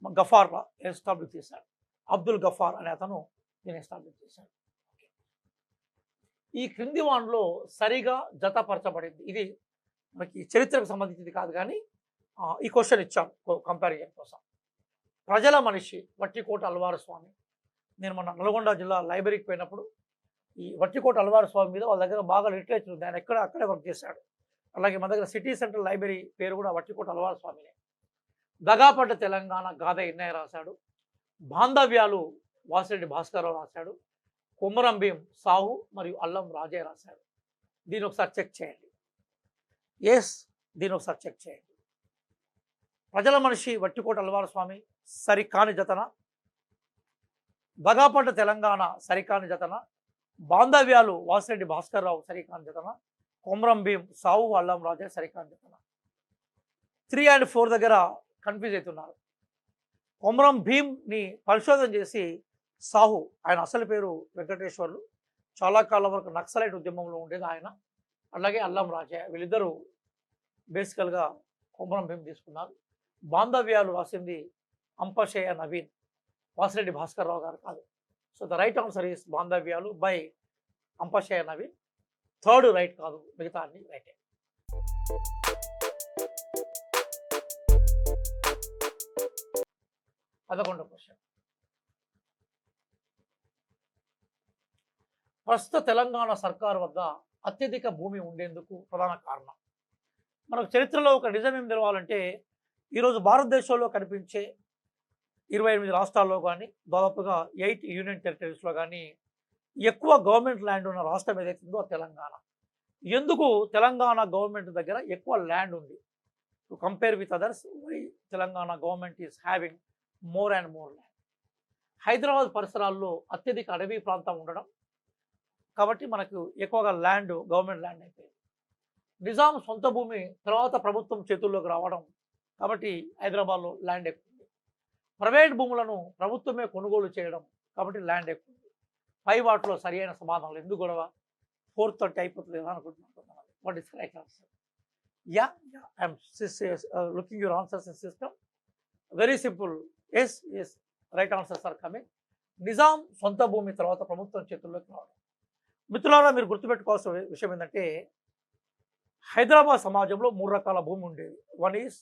గఫార్ ఎస్టాబ్లిష్ చేశాడు. అబ్దుల్ గఫార్ అనే అతను దీన్ని ఎస్టాబ్లిష్ చేశాడు. ఈ క్రింది వాన్లో సరిగా జతపరచబడింది. ఇది మనకి చరిత్రకు సంబంధించింది కాదు, కానీ ఈ క్వశ్చన్ ఇచ్చాం కంపారిజన్ కోసం. ప్రజల మనిషి వట్టికోట అల్వారు స్వామి. నేను మన నల్గొండ జిల్లా లైబ్రరీకి పోయినప్పుడు ఈ వట్టికోట అల్వార్ స్వామి మీద వాళ్ళ దగ్గర బాగా లిటరేచర్ ఉంది. ఆయన అక్కడే వర్క్ చేశాడు. అలాగే మన దగ్గర సిటీ సెంట్రల్ లైబ్రరీ పేరు కూడా వట్టికోట అల్వార్ స్వామినే. దగాపడ్డ తెలంగాణ గాథ ఎన్నయ్య రాశాడు. బాంధవ్యాలు వాసిరెడ్డి భాస్కరరావు రాశాడు. కొమరం భీం సాహు మరియు అల్లం రాజయ్య రాశాడు. దీన్ని ఒకసారి చెక్ చేయండి. దీన్ని ఒకసారి చెక్ చేయండి. ప్రజల మనిషి వట్టికోట అల్వార్ స్వామి సరికాని జతన, దగాపడ్డ తెలంగాణ సరికాని జతన, బాంధవ్యాలు వాసిరెడ్డి భాస్కర్రావు సరికాని జతన, కొమరం భీం సావు అల్లం రాజే సరికాని జతన. 3 and 4 దగ్గర కన్ఫ్యూజ్ అవుతున్నారు. కొమరం భీంని పరిశోధన చేసి సాహు, ఆయన అసలు పేరు వెంకటేశ్వర్లు, చాలా కాలం వరకు నక్సలైట్ ఉద్యమంలో ఉండేది ఆయన. అలాగే అల్లం రాజయ్య, వీళ్ళిద్దరూ బేసికల్గా కొమరం భీం తీసుకున్నారు. బాంధవ్యాలు రాసింది అంపశయ్య నవీన్, వాసిరెడ్డి భాస్కర్రావు గారు కాదు. So the right answer is బాంధవ్యాలు by Ampasayya Naveen. 3rd right కాదు, మిగతా అన్ని రైటే. పదకొండవ క్వశ్చన్. ప్రస్తుత తెలంగాణ సర్కారు వద్ద అత్యధిక భూమి ఉండేందుకు ప్రధాన కారణం. మనకు చరిత్రలో ఒక నిజం ఏం తెలవాలంటే, ఈరోజు భారతదేశంలో కనిపించే 28 రాష్ట్రాల్లో కానీ, దాదాపుగా 8 యూనియన్ టెరిటరీస్లో కానీ ఎక్కువ గవర్నమెంట్ ల్యాండ్ ఉన్న రాష్ట్రం ఏదైతుందో తెలంగాణ. ఎందుకు తెలంగాణ గవర్నమెంట్ దగ్గర ఎక్కువ ల్యాండ్ ఉంది? To compare with others, why Telangana government is having more and more land. Hyderabad పరిసరాల్లో అత్యధిక అడవి ప్రాంతం ఉండడం కాబట్టి మనకు ఎక్కువగా ల్యాండ్ గవర్నమెంట్ ల్యాండ్ అయిపోయింది. నిజాం సొంత భూమి తర్వాత ప్రభుత్వం చేతుల్లోకి రావడం కాబట్టి హైదరాబాద్లో ల్యాండ్ ఎక్కువ ఉంది. ప్రైవేట్ భూములను ప్రభుత్వమే కొనుగోలు చేయడం కాబట్టి ల్యాండ్ ఎక్కువ ఉంది. పై వాటిలో సరి అయిన సమాధానాలు ఎందుకు గొడవ? 4:30 అయిపోతుంది కదా అనుకుంటున్నాను. What is right answer? I'm looking your answers in system. Very simple. Yes right answers are coming. Nizam సొంత భూమి తర్వాత ప్రభుత్వం చేతుల్లోకి రావడం. మిత్రులారా, మీరు గుర్తుపెట్టుకోవాల్సిన విషయం ఏంటంటే, హైదరాబాద్ సమాజంలో 3 రకాల భూమి ఉండేది. వన్ ఈజ్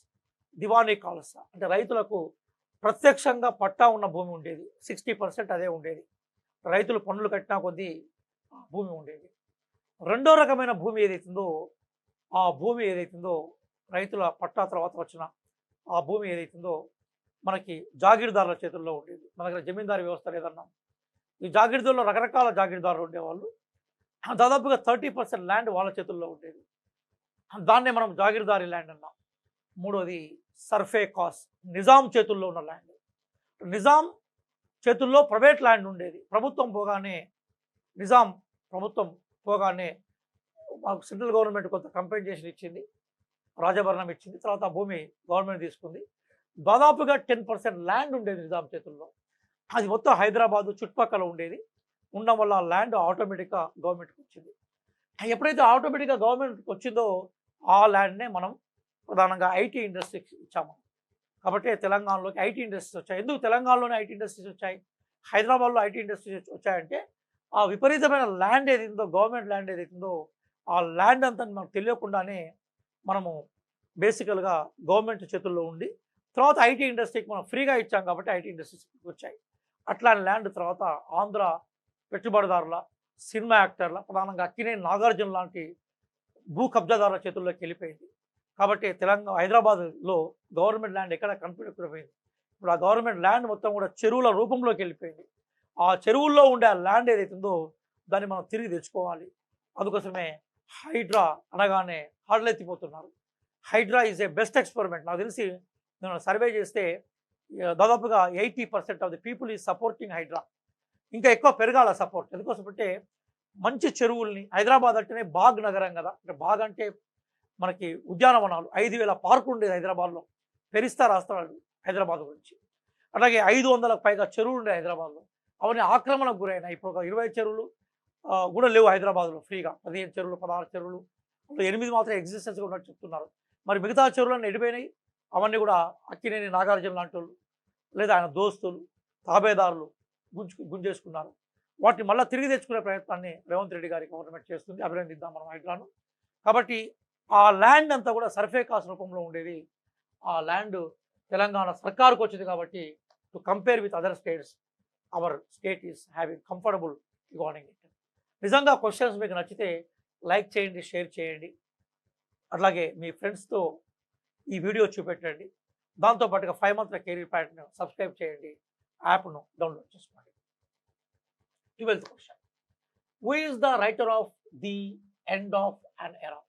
దివానీ కాలస, అంటే రైతులకు ప్రత్యక్షంగా పట్టా ఉన్న భూమి ఉండేది. 60% అదే ఉండేది. రైతులు పన్నులు కట్టినా కొద్దీ భూమి ఉండేది. రెండో రకమైన భూమి ఏదైతుందో, ఆ భూమి ఏదైతుందో రైతుల పట్టా తర్వాత వచ్చిన ఆ భూమి ఏదైతుందో మనకి జాగీర్దారుల చేతుల్లో ఉండేది. మన దగ్గర జమీందారీ వ్యవస్థ లేదన్నాం. ఈ జాగీర్దారులో రకరకాల జాగీర్దారులు ఉండేవాళ్ళు. దాదాపుగా 30% ల్యాండ్ వాళ్ళ చేతుల్లో ఉండేది. దాన్నే మనం జాగీర్దారీ ల్యాండ్ అన్నాం. మూడోది సర్ఫే కాస్, నిజాం చేతుల్లో ఉన్న ల్యాండ్. నిజాం చేతుల్లో ప్రైవేట్ ల్యాండ్ ఉండేది. ప్రభుత్వం పోగానే మాకు సెంట్రల్ గవర్నమెంట్ కొంత కంపెన్సేషన్ ఇచ్చింది, రాజభరణం ఇచ్చింది. తర్వాత ఆ భూమి గవర్నమెంట్ తీసుకుంది. దాదాపుగా 10% ల్యాండ్ ఉండేది నిజాం చేతుల్లో. అది మొత్తం హైదరాబాదు చుట్టుపక్కల ఉండేది. ఉండడం వల్ల ల్యాండ్ ఆటోమేటిక్గా గవర్నమెంట్కి వచ్చింది. ఎప్పుడైతే ఆటోమేటిక్గా గవర్నమెంట్కి వచ్చిందో ఆ ల్యాండ్నే మనం ప్రధానంగా ఐటీ ఇండస్ట్రీకి ఇచ్చాము. కాబట్టి తెలంగాణలోకి ఐటీ ఇండస్ట్రీస్ వచ్చాయి. ఎందుకు తెలంగాణలోనే ఐటీ ఇండస్ట్రీస్ వచ్చాయి, హైదరాబాద్లో ఐటీ ఇండస్ట్రీస్ వచ్చాయంటే, ఆ విపరీతమైన ల్యాండ్ ఏదైతుందో, గవర్నమెంట్ ల్యాండ్ ఏదైతుందో, ఆ ల్యాండ్ అంతా మనకు తెలియకుండానే మనము బేసికల్గా గవర్నమెంట్ చేతుల్లో ఉండి తర్వాత ఐటీ ఇండస్ట్రీకి మనం ఫ్రీగా ఇచ్చాం కాబట్టి ఐటీ ఇండస్ట్రీస్ వచ్చాయి. అట్లాంటి ల్యాండ్ తర్వాత ఆంధ్ర పెట్టుబడిదారుల, సినిమా యాక్టర్ల, ప్రధానంగా అక్కినేని నాగార్జున లాంటి భూ కబ్జాదారుల చేతుల్లోకి వెళ్ళిపోయింది. కాబట్టి హైదరాబాద్లో గవర్నమెంట్ ల్యాండ్ ఎక్కడ కనిపించకపోయింది. ఇప్పుడు ఆ గవర్నమెంట్ ల్యాండ్ మొత్తం కూడా చెరువుల రూపంలోకి వెళ్ళిపోయింది. ఆ చెరువుల్లో ఉండే ఆ ల్యాండ్ ఏదైతుందో దాన్ని మనం తిరిగి తెచ్చుకోవాలి. అందుకోసమే హైడ్రా అనగానే హడలెత్తిపోతున్నారు. Hydraa is a best experiment. నాకు తెలిసి నేను సర్వే చేస్తే దాదాపుగా 80% of the people is supporting Hydraa. ఇంకా ఎక్కువ పెరగాల సపోర్ట్. ఎందుకోసం అంటే మంచి చెరువుల్ని, హైదరాబాద్ అంటేనే బాగ్ నగరం కదా, అంటే బాగ్ అంటే మనకి ఉద్యానవనాలు, 5,000 పార్కులు ఉండేది హైదరాబాద్లో. పెరిస్తా రాస్తాడు హైదరాబాద్ గురించి. అలాగే 500లకు పైగా చెరువులు ఉండే హైదరాబాద్లో. అవన్నీ ఆక్రమణకు గురైనాయి. ఇప్పుడు ఒక 20 చెరువులు కూడా లేవు హైదరాబాద్లో. ఫ్రీగా 15 చెరువులు, 16 చెరువులు, 8 మాత్రం ఎగ్జిస్టెన్స్గా ఉన్నట్టు చెప్తున్నారు. మరి మిగతా చెరువులన్నీ ఎడిపోయినాయి. అవన్నీ కూడా అక్కినేని నాగార్జున లాంటి వాళ్ళు లేదా ఆయన దోస్తులు, తాబేదారులు గుంజేసుకున్నారు. వాటిని మళ్ళీ తిరిగి తెచ్చుకునే ప్రయత్నాన్ని రేవంత్ రెడ్డి గారి గవర్నమెంట్ చేస్తుంది. అభినందిద్దాం మనం హైడ్రాను. కాబట్టి ఆ ల్యాండ్ అంతా కూడా సర్ఫే కాస్ట్ రూపంలో ఉండేది. ఆ ల్యాండ్ తెలంగాణ సర్కారుకు వచ్చింది. కాబట్టి to compare with other states, our state is having comfortable governing it. నిజంగా క్వశ్చన్స్ మీకు నచ్చితే లైక్ చేయండి, షేర్ చేయండి. అట్లాగే మీ ఫ్రెండ్స్తో ఈ వీడియో చూపెట్టండి. దాంతోపాటుగా 5 మంత్ల కెరీర్ ప్యాటర్న్ సబ్స్క్రైబ్ చేయండి, యాప్ను డౌన్లోడ్ చేసుకోండి. 12th question, who is the writer of the end of అన్ ఎరా?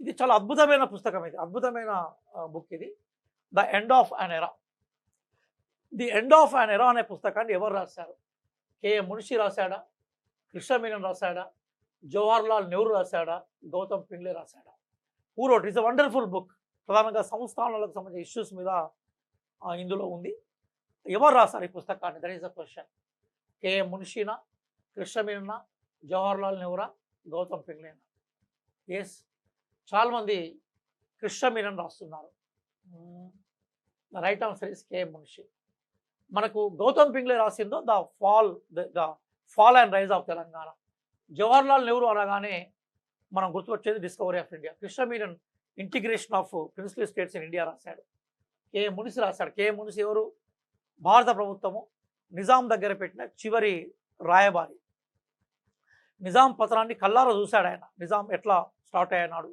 ఇది చాలా అద్భుతమైన పుస్తకం, ఇది అద్భుతమైన బుక్ ఇది, ద ఎండ్ ఆఫ్ అన్ ఎరా. ది ఎండ్ ఆఫ్ అన్ ఎరా అనే పుస్తకాన్ని ఎవరు రాశారు? KM Munshi రాశాడా, Krishna Menon రాశాడా, Jawaharlal Nehru రాశాడా, Gautam పింగ్లే రాశాడా? Who wrote? It's a wonderful book. ప్రధానంగా సంస్థానాలకు సంబంధించిన ఇష్యూస్ మీద ఇందులో ఉంది. ఎవరు రాశారు ఈ పుస్తకాన్ని? That is the question. KM మున్షినా, కృష్ణమేనన్నా, Jawaharlal నెహ్రూరా, Gautam పింగ్లేనా? Yes, చాలామంది కృష్ణమేనన్ రాస్తున్నారు. The right answer is KM Munshi. మనకు Gautam పింగ్లే రాసిందో the fall and rise of Telangana. Jawaharlal Nehru అనగానే మనం గుర్తువచ్చేది discovery of India. Krishna Menon integration of princely states in India రాశాడు. కేఎం మున్షి రాశాడు. కేఎం మున్షి ఎవరు? భారత ప్రభుత్వము నిజాం దగ్గర పెట్టిన చివరి రాయబారి. నిజాం పతనాన్ని కల్లారా చూశాడు ఆయన. నిజాం ఎట్లా స్టార్ట్ అయినాడు,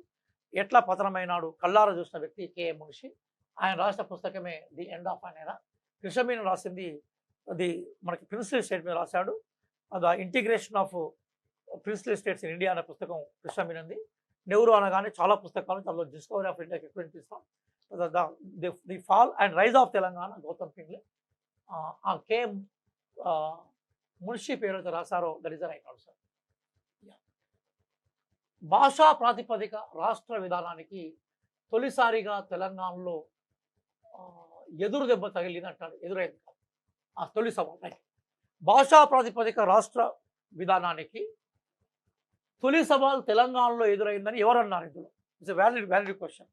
ఎట్లా పతనమైనాడు కల్లారా చూసిన వ్యక్తి కేఎం మున్షి. ఆయన రాసిన పుస్తకమే ది ఎండ్ ఆఫ్ అన్ ఎరా. కృష్ణమేనన్ రాసింది అది మనకి ప్రిన్స్లీ స్టేట్ మీద రాశాడు. The integration of princely states in India అనే పుస్తకం కృష్ణమేనన్ది. నెహ్రూ అనగానే చాలా పుస్తకాలు, దానిలో డిస్కవరీ ఆఫ్ ఇండియాకి ఎక్కువ వినిపిస్తాం. The fall and rise of Telangana Gautam Pingle. ఆ కేఎం మున్షి పేరుతో రాశారో that is the right answer. భాషా ప్రాతిపదిక రాష్ట్ర విధానానికి తొలిసారిగా తెలంగాణలో ఎదురు దెబ్బ తగిలింది అంటాడు. ఎదురైంది కాదు, ఆ తొలి సవాల్. భాషా ప్రాతిపదిక రాష్ట్ర విధానానికి తొలి సవాల్ తెలంగాణలో ఎదురైందని ఎవరు అన్నారు? ఇందులో ఇట్స్ వ్యాలిడ్ క్వశ్చన్.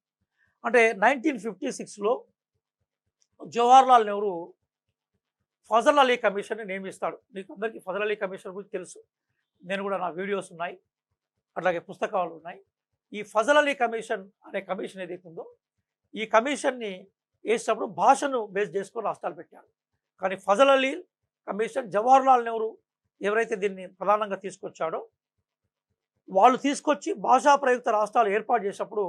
అంటే 1956లో జవహర్లాల్ నెహ్రూ ఫజల్ అలీ కమిషన్ని నియమిస్తాడు. మీకు అందరికీ ఫజల్ అలీ కమిషన్ గురించి తెలుసు, నేను కూడా నా వీడియోస్ ఉన్నాయి, అట్లాగే పుస్తకాలు ఉన్నాయి. ఈ ఫజల్ అలీ కమిషన్ అనే కమిషన్ ఏదైతే ఉందో, ఈ కమిషన్ని వేసినప్పుడు భాషను బేస్ చేసుకొని రాష్ట్రాలు పెట్టారు. కానీ ఫజల్ అలీ కమిషన్ జవహర్లాల్ నెహ్రూ ఎవరైతే దీన్ని ప్రధానంగా తీసుకొచ్చాడో వాళ్ళు తీసుకొచ్చి భాషా ప్రయుక్త రాష్ట్రాలు ఏర్పాటు చేసినప్పుడు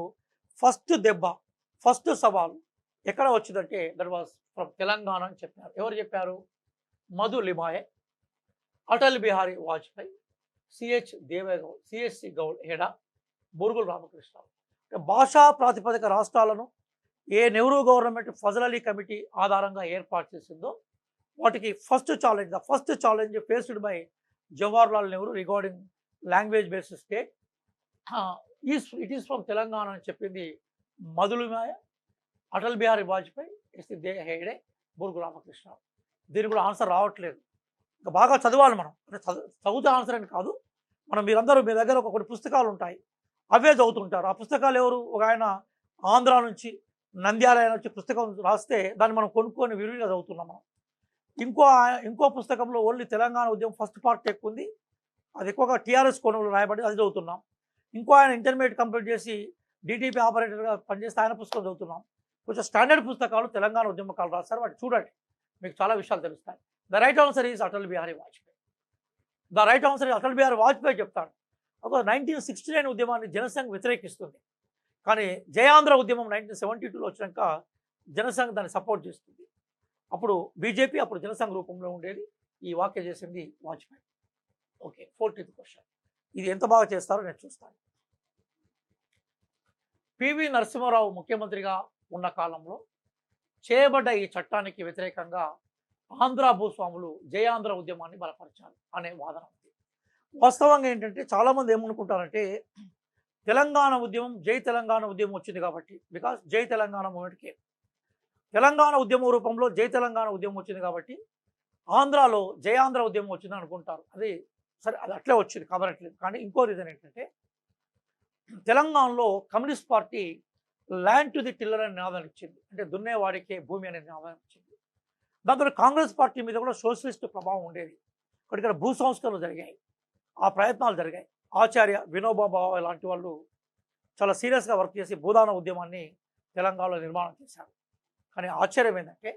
ఫస్ట్ సవాల్ ఎక్కడ వచ్చిందంటే దట్ వాజ్ ఫ్రమ్ తెలంగాణ అని చెప్పారు. ఎవరు చెప్పారు? మధు లిమాయే, అటల్ బిహారీ వాజ్పేయి, దేవేగౌడ్, సిహెచ్సి గౌడ్ హెడా, బూరుగుల రామకృష్ణరావు. భాషా ప్రాతిపదిక రాష్ట్రాలను ఏ నెహ్రూ గవర్నమెంట్ ఫజల్ అలీ కమిటీ ఆధారంగా ఏర్పాటు చేసిందో వాటికి first challenge faced by Jawaharlal Nehru regarding language based state it is from Telangana అని చెప్పింది మధులిమాయ, అటల్ బిహారీ వాజ్పేయి, హెడే, బూర్గు రామకృష్ణరావు. దీనికి కూడా ఆన్సర్ రావట్లేదు. ఇంకా బాగా చదవాలి మనం. అంటే చదివితే ఆన్సర్ అని కాదు, మీరందరూ మీ దగ్గర కొన్ని పుస్తకాలు ఉంటాయి, అవే చదువుతుంటారు. ఆ పుస్తకాలు ఎవరు? ఒక ఆయన ఆంధ్ర నుంచి, నంద్యాల నుంచి పుస్తకం రాస్తే దాన్ని మనం కొనుక్కొని విరివిగా చదువుతున్నాం మనం. ఇంకో పుస్తకంలో ఓన్లీ తెలంగాణ ఉద్యమం ఫస్ట్ పార్ట్ ఎక్కువ ఉంది, అది ఎక్కువగా టీఆర్ఎస్ కోణంలో రాయబడి అది చదువుతున్నాం. ఇంకో ఆయన ఇంటర్మీడియట్ కంప్లీట్ చేసి డిటిపి ఆపరేటర్గా పనిచేస్తే ఆయన పుస్తకం చదువుతున్నాం. కొంచెం స్టాండర్డ్ పుస్తకాలు తెలంగాణ ఉద్యమకాలు రాస్తారు, వాటి చూడండి, మీకు చాలా విషయాలు తెలుస్తాయి. The right answer is Atal Bihari Vajpayee. Atal Bihari Vajpayee చెప్తాడు. ఒక 1969 ఉద్యమాన్ని జనసంఘ్ వ్యతిరేకిస్తుంది, కానీ జయాంధ్ర ఉద్యమం 1972లో వచ్చినాక జనసంఘ్ దాన్ని సపోర్ట్ చేస్తుంది. అప్పుడు బీజేపీ, అప్పుడు జనసంఘ్ రూపంలో ఉండేది. ఈ వాక్య చేసింది వాజ్పేయి. Okay, 14th question. ఇది ఎంత బాగా చేస్తారో నేను చూస్తాను. పివి నరసింహారావు ముఖ్యమంత్రిగా ఉన్న కాలంలో చేయబడ్డ ఈ చట్టానికి వ్యతిరేకంగా ఆంధ్ర భూస్వాములు జయాంధ్ర ఉద్యమాన్ని బలపరిచారు అనే వాదన ఉంది. వాస్తవంగా ఏంటంటే చాలామంది ఏమనుకుంటారంటే తెలంగాణ ఉద్యమం జై తెలంగాణ ఉద్యమం వచ్చింది కాబట్టి, బికాస్ జై తెలంగాణ మూమెంట్కి తెలంగాణ ఉద్యమం రూపంలో జై తెలంగాణ ఉద్యమం వచ్చింది కాబట్టి ఆంధ్రాలో జయాంధ్ర ఉద్యమం వచ్చిందని అనుకుంటారు. అది సరే, అది అట్లే వచ్చింది కాబట్టలేదు. కానీ ఇంకో రీజన్ ఏంటంటే తెలంగాణలో communist party land to the tiller అనే నినాదం ఇచ్చింది, అంటే దున్నేవాడికే భూమి అనే నినాదం ఇచ్చింది. దాంతో కాంగ్రెస్ పార్టీ మీద కూడా సోషలిస్ట్ ప్రభావం ఉండేది. ఇక్కడ భూ సంస్కరణలు జరిగాయి, ఆ ప్రయత్నాలు జరిగాయి. ఆచార్య వినోబా భావే లాంటి వాళ్ళు చాలా సీరియస్గా వర్క్ చేసి భూదాన ఉద్యమాన్ని తెలంగాణలో నిర్మాణం చేశారు. కానీ ఆశ్చర్యం ఏంటంటే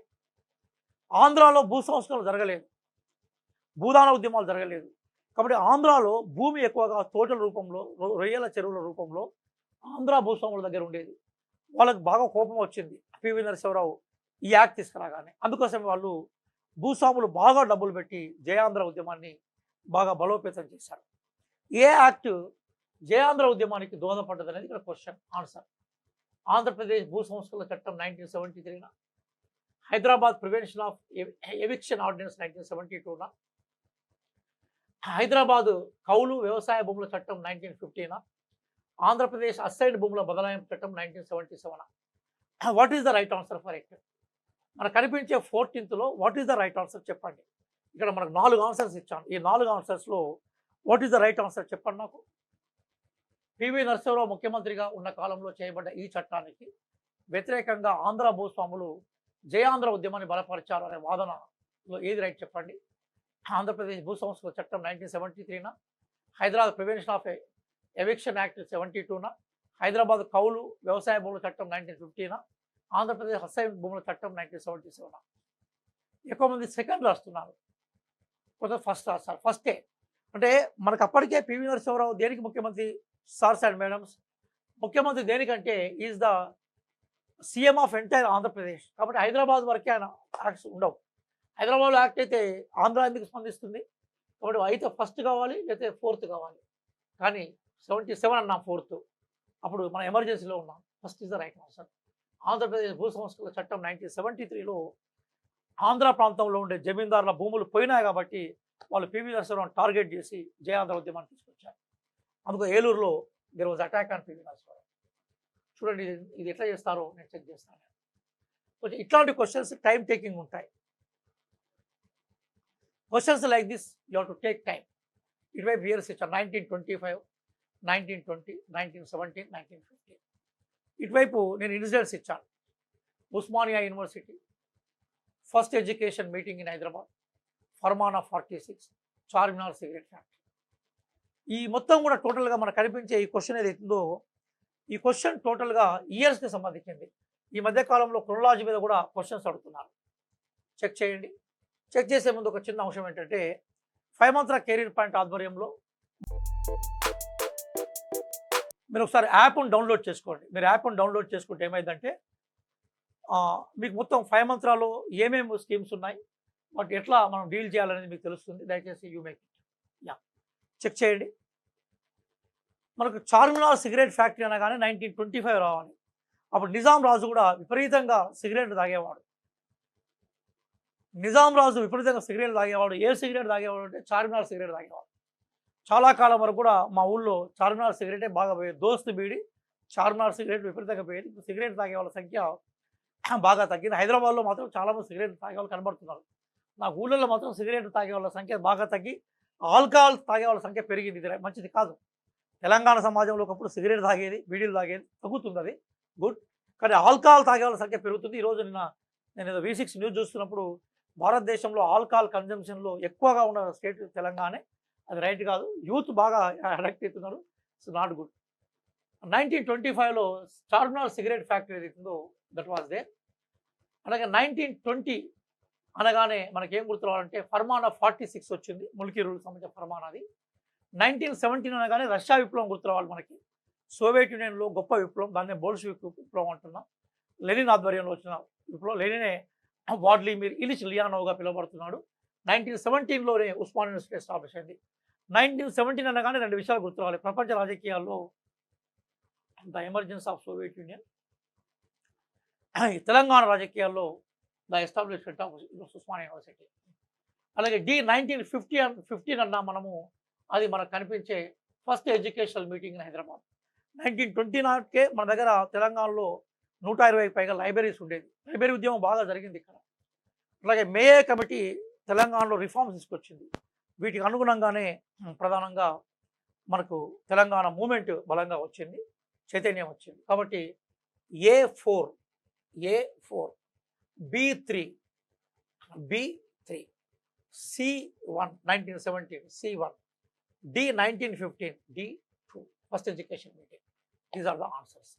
ఆంధ్రాలో భూ సంస్కరణలు జరగలేదు, భూదాన ఉద్యమాలు జరగలేదు. కాబట్టి ఆంధ్రాలో భూమి ఎక్కువగా తోటల రూపంలో రొయ్యల చెరువుల రూపంలో ఆంధ్ర భూస్వాముల దగ్గర ఉండేది. వాళ్ళకి బాగా కోపం వచ్చింది పివి నరసింహరావు ఈ యాక్ట్ తీసుకురాగానే. అందుకోసం వాళ్ళు భూస్వాములు బాగా డబ్బులు పెట్టి జయాంధ్ర ఉద్యమాన్ని బాగా బలోపేతం చేశారు. ఏ యాక్ట్ జయాంధ్ర ఉద్యమానికి దోహదపడ్డది అనేది ఇక్కడ క్వశ్చన్ ఆన్సర్. ఆంధ్రప్రదేశ్ భూ సంస్కరణ చట్టం 1973, Hyderabad prevention of eviction ordinance 1972, Hyderabad కౌలు వ్యవసాయ భూముల చట్టం 1915, ఆంధ్రప్రదేశ్ అసైన్డ్ భూముల బదలాయింపు చట్టం 1977. What is the right answer for it? మనకు కనిపించే 14th what is the right answer చెప్పండి. ఇక్కడ మనకు 4 ఆన్సర్స్ ఇచ్చాను. ఈ 4 ఆన్సర్స్లో what is the right answer చెప్పండి నాకు. పివి నరసింహరావు ముఖ్యమంత్రిగా ఉన్న కాలంలో చేయబడ్డ ఈ చట్టానికి వ్యతిరేకంగా ఆంధ్ర భూస్వాములు జయాంధ్ర ఉద్యమాన్ని బలపరిచారు అనే వాదనలో ఏది రైట్ చెప్పండి. ఆంధ్రప్రదేశ్ భూ సంస్కరణ చట్టం 1973, Hyderabad prevention of eviction act 72, Hyderabad కౌలు వ్యవసాయ భూముల చట్టం 1915, ఆంధ్రప్రదేశ్ అసైన్ భూముల చట్టం 1977. ఎక్కువ మంది సెకండ్ రాస్తున్నారు, కొంత ఫస్ట్ రాస్తారు. ఫస్టే అంటే మనకు అప్పటికే పివి నరసింహరావు దేనికి ముఖ్యమంత్రి? సార్స్ అండ్ మేడమ్స్, ముఖ్యమంత్రి దేనికంటే is the CM of entire Andhra Pradesh. కాబట్టి హైదరాబాద్ వరకే ఆయన యాక్ట్స్ ఉండవు. హైదరాబాద్లో యాక్ట్ అయితే ఆంధ్ర ఎందుకు స్పందిస్తుంది? కాబట్టి అయితే ఫస్ట్ కావాలి లేకపోతే 4th కావాలి. కానీ 77 అన్నాం 4th, అప్పుడు మనం ఎమర్జెన్సీలో ఉన్నాం. First is the right answer. Andhra Pradesh భూ సంస్కరణ చట్టం 1973లో ఆంధ్ర ప్రాంతంలో ఉండే జమీందారుల భూములు పోయినాయి కాబట్టి వాళ్ళు పివి నరసింహరావును టార్గెట్ చేసి జయాంధ్ర ఉద్యమాన్ని తీసుకొచ్చారు. అందుకు ఏలూరులో there was attack on PV Narasimharao. చూడండి ఇది ఎట్లా చేస్తారో నేను చెక్ చేస్తాను. కొంచెం ఇట్లాంటి క్వశ్చన్స్ టైం టేకింగ్ ఉంటాయి. Questions like this you have to take time. ఇటువైపు ఇయర్స్ ఇచ్చారు 1925, 1920, 1917, 1915. ఇటువైపు నేను ఇన్సిడెంట్స్ ఇచ్చాను. Osmania university, first education meeting in Hyderabad, ఫర్మానా 46, Charminar cigarette factory. ఈ మొత్తం కూడా టోటల్గా మనకు కనిపించే ఈ క్వశ్చన్ ఏదైతుందో ఈ క్వశ్చన్ టోటల్గా ఇయర్స్కి సంబంధించింది. ఈ మధ్య కాలంలో క్రొనాలజీ మీద కూడా క్వశ్చన్స్ అడుగుతున్నారు. చెక్ చేయండి. చెక్ చేసే ముందు ఒక చిన్న అంశం ఏంటంటే 5 మంత్ర కెరీర్ పాయింట్ ఆధ్వర్యంలో మీరు ఒకసారి యాప్ను డౌన్లోడ్ చేసుకోండి. మీరు యాప్ను డౌన్లోడ్ చేసుకుంటే ఏమైందంటే మీకు మొత్తం 5 మంత్రాలో ఏమేమి స్కీమ్స్ ఉన్నాయి, వాటి ఎట్లా మనం డీల్ చేయాలనేది మీకు తెలుస్తుంది. దయచేసి you make it. Yeah, check చేయండి. మనకు చార్మినార్ సిగరెట్ ఫ్యాక్టరీ అనగానే 1925 రావాలి. అప్పుడు నిజాం రాజు కూడా విపరీతంగా సిగరెట్ తాగేవాడు. నిజాం రాజు విపరీతంగా సిగరెట్ తాగేవాడు. ఏ సిగరెట్ తాగేవాడు అంటే చార్మినార్ సిగరెట్ తాగేవాడు. చాలా కాలం వరకు కూడా మా ఊళ్ళో చార్మినార్ సిగరెటే బాగా పోయేది. దోస్తు బీడి, చార్మినార్ సిగరెట్ విపరీతంగా పోయేది. ఇప్పుడు సిగరెట్ తాగే వాళ్ళ సంఖ్య బాగా తగ్గింది. హైదరాబాద్లో మాత్రం చాలామంది సిగరెట్ తాగే వాళ్ళు కనబడుతున్నారు. నా ఊళ్ళల్లో మాత్రం సిగరెట్ తాగే వాళ్ళ సంఖ్య బాగా తగ్గి ఆల్కహాల్ తాగే వాళ్ళ సంఖ్య పెరిగింది. ఇది మంచిది కాదు. తెలంగాణ సమాజంలో ఒకప్పుడు సిగరెట్ తాగేది, బీడీలు తాగేది, తగ్గుతుంది, అది గుడ్. కానీ ఆల్కహాల్ తాగే వాళ్ళ సంఖ్య పెరుగుతుంది. ఈరోజు నేను ఏదో V6 న్యూస్ చూస్తున్నప్పుడు భారతదేశంలో ఆల్కహాల్ కన్జంప్షన్లో ఎక్కువగా ఉన్న స్టేట్ తెలంగాణ. అది రైట్ కాదు. యూత్ బాగా అడక్ట్ అవుతున్నారు. It's not good. 1925లో చార్మినార్ సిగరెట్ ఫ్యాక్టరీ ఏదైతుందో దట్ వాజ్ దే. అలాగే 1920 అనగానే మనకేం గుర్తురావాలంటే ఫర్మానా 46 వచ్చింది, ముల్కీ రూల్ సంబంధించిన ఫర్మానాది. 1917 అనగానే రష్యా విప్లవం గుర్తురావాలి మనకి. సోవియట్ యూనియన్లో గొప్ప విప్లవం, దాన్ని బోల్షివిక్ విప్లవం అంటున్నాం. లెనిన్ ఆధ్వర్యంలో వచ్చిన విప్లవం. లెనినే వాడ్లిమిర్ ఇలిచ్ లియానోవ్గా పిలువబడుతున్నాడు. 1917లోనే ఉస్మానియా యూనివర్సిటీ ఎస్టాబ్లిష్ అయింది. 1917 అనగానే 2 విషయాలు గుర్తురావాలి. ప్రపంచ రాజకీయాల్లో the emergence of Soviet Union, Telangana రాజకీయాల్లో the establishment of Osmania university. అలాగే 1915 అన్నా మనము, అది మనకు కనిపించే first educational meeting in Hyderabad. 1920 నాటికే మన దగ్గర తెలంగాణలో 120కి పైగా లైబ్రరీస్ ఉండేది. లైబ్రరీ ఉద్యమం బాగా జరిగింది ఇక్కడ. అలాగే మేయర్ కమిటీ తెలంగాణలో రిఫార్మ్స్ తీసుకొచ్చింది. వీటికి అనుగుణంగానే ప్రధానంగా మనకు తెలంగాణ మూమెంట్ బలంగా వచ్చింది, చైతన్యం వచ్చింది. కాబట్టి A4, B3, C1 1917, C1, D 1915, D2 first education meeting. These are the answers.